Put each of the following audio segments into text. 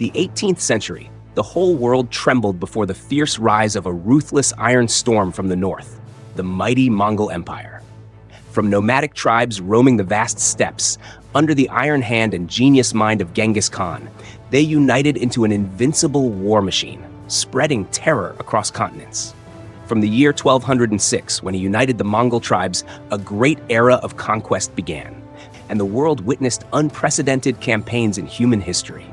The 18th century, the whole world trembled before the fierce rise of a ruthless iron storm from the north, the mighty Mongol Empire. From nomadic tribes roaming the vast steppes, under the iron hand and genius mind of Genghis Khan, they united into an invincible war machine, spreading terror across continents. From the year 1206, when he united the Mongol tribes, a great era of conquest began, and the world witnessed unprecedented campaigns in human history.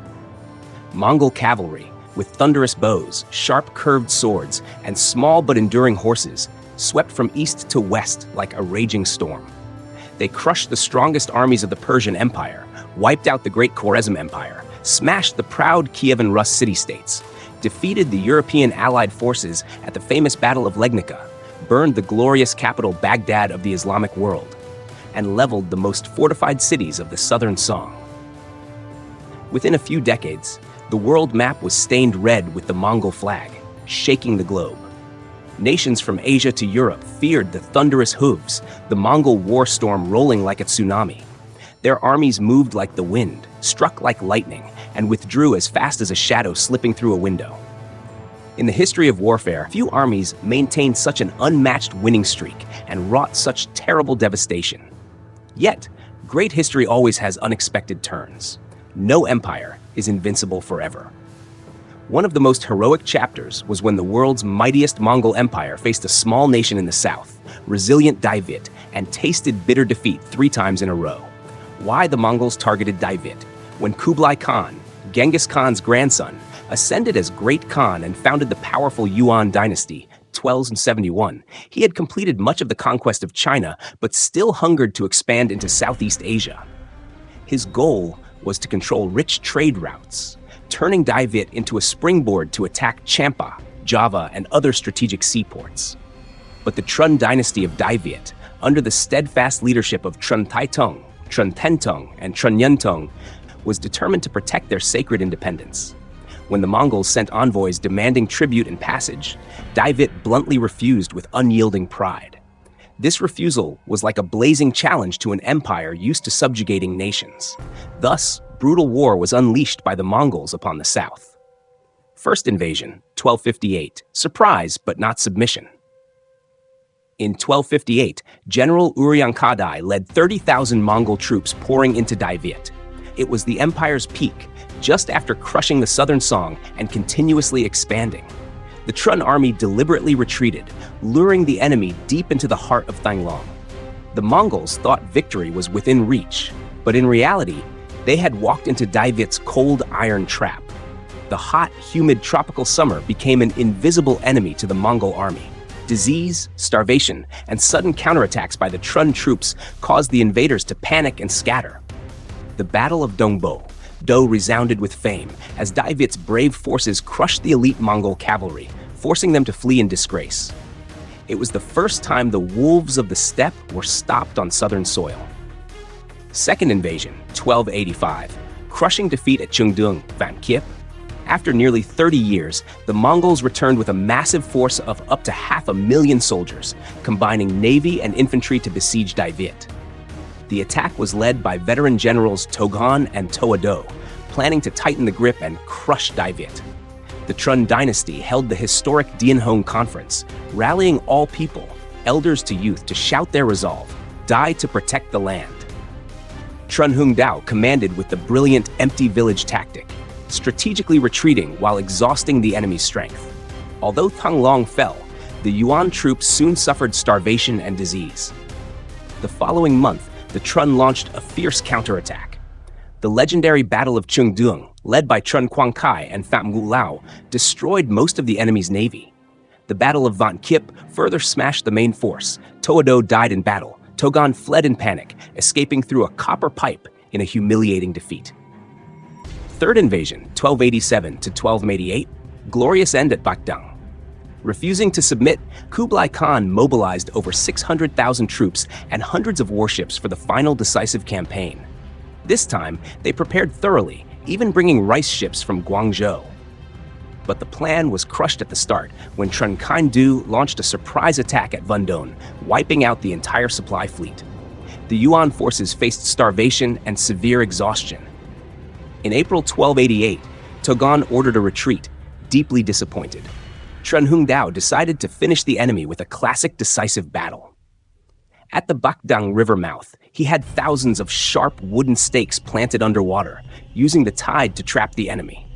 Mongol cavalry, with thunderous bows, sharp curved swords, and small but enduring horses, swept from east to west like a raging storm. They crushed the strongest armies of the Persian Empire, wiped out the great Khwarezm Empire, smashed the proud Kievan Rus city-states, defeated the European allied forces at the famous Battle of Legnica, burned the glorious capital Baghdad of the Islamic world, and leveled the most fortified cities of the southern Song. Within a few decades, the world map was stained red with the Mongol flag, shaking the globe. Nations from Asia to Europe feared the thunderous hooves, the Mongol war storm rolling like a tsunami. Their armies moved like the wind, struck like lightning, and withdrew as fast as a shadow slipping through a window. In the history of warfare, few armies maintained such an unmatched winning streak and wrought such terrible devastation. Yet, great history always has unexpected turns. No empire is invincible forever. One of the most heroic chapters was when the world's mightiest Mongol Empire faced a small nation in the south, resilient Dai Viet, and tasted bitter defeat 3 times in a row. Why the Mongols targeted Dai Viet? When Kublai Khan, Genghis Khan's grandson, ascended as Great Khan and founded the powerful Yuan dynasty, 1271, he had completed much of the conquest of China, but still hungered to expand into Southeast Asia. His goal was to control rich trade routes, turning Dai Viet into a springboard to attack Champa, Java, and other strategic seaports. But the Trun dynasty of Dai Viet, under the steadfast leadership of Trun Taitung, Trun Tentong, and Trun Yuntong, was determined to protect their sacred independence. When the Mongols sent envoys demanding tribute and passage, Dai Viet bluntly refused with unyielding pride. This refusal was like a blazing challenge to an empire used to subjugating nations. Thus, brutal war was unleashed by the Mongols upon the south. First invasion, 1258, surprise but not submission. In 1258, General Uryankadai led 30,000 Mongol troops pouring into Dai Viet. It was the empire's peak, just after crushing the southern Song and continuously expanding. The Trun army deliberately retreated, luring the enemy deep into the heart of Thanglang. The Mongols thought victory was within reach, but in reality, they had walked into Dai Viet's cold iron trap. The hot, humid tropical summer became an invisible enemy to the Mongol army. Disease, starvation, and sudden counterattacks by the Trun troops caused the invaders to panic and scatter. The Battle of Dongbo, Do resounded with fame as Dai Viet's brave forces crushed the elite Mongol cavalry, forcing them to flee in disgrace. It was the first time the wolves of the steppe were stopped on southern soil. Second invasion, 1285, crushing defeat at Chengdung, Vạn Kiếp. After nearly 30 years, the Mongols returned with a massive force of up to 500,000 soldiers, combining navy and infantry to besiege Dai Viet. The attack was led by veteran generals Togon and Toado, planning to tighten the grip and crush Dai Viet. The Trun dynasty held the historic Dien Hong Conference, rallying all people, elders to youth, to shout their resolve, die to protect the land. Trun Hung Dao commanded with the brilliant empty village tactic, strategically retreating while exhausting the enemy's strength. Although Thanglang fell, the Yuan troops soon suffered starvation and disease. The following month, the Trun launched a fierce counterattack. The legendary Battle of Chengdung, led by Trun Quang and Pham Ngu Lao, destroyed most of the enemy's navy. The Battle of Vạn Kiếp further smashed the main force. Toado died in battle. Togon fled in panic, escaping through a copper pipe in a humiliating defeat. Third invasion, 1287 to 1288, glorious end at Baekdang. Refusing to submit, Kublai Khan mobilized over 600,000 troops and hundreds of warships for the final decisive campaign. This time, they prepared thoroughly, even bringing rice ships from Guangzhou. But the plan was crushed at the start when Trun Khaen Du launched a surprise attack at Vundon, wiping out the entire supply fleet. The Yuan forces faced starvation and severe exhaustion. In April 1288, Togon ordered a retreat, deeply disappointed. Trần Hưng Đạo decided to finish the enemy with a classic decisive battle. At the Bac Dang River mouth, he had thousands of sharp wooden stakes planted underwater, using the tide to trap the enemy.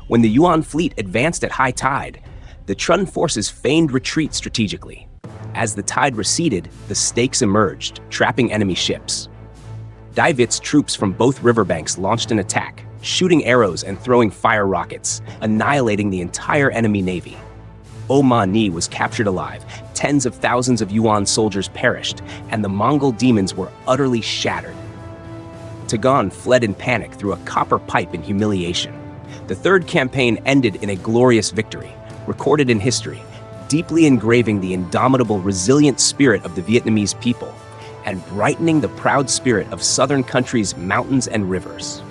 When the Yuan fleet advanced at high tide, the Trần forces feigned retreat strategically. As the tide receded, the stakes emerged, trapping enemy ships. Dai Viet's troops from both riverbanks launched an attack, shooting arrows and throwing fire rockets, annihilating the entire enemy navy. O Ma Ni was captured alive, tens of thousands of Yuan soldiers perished, and the Mongol demons were utterly shattered. Togon fled in panic through a copper pipe in humiliation. The third campaign ended in a glorious victory, recorded in history, deeply engraving the indomitable, resilient spirit of the Vietnamese people and brightening the proud spirit of southern countries' mountains and rivers.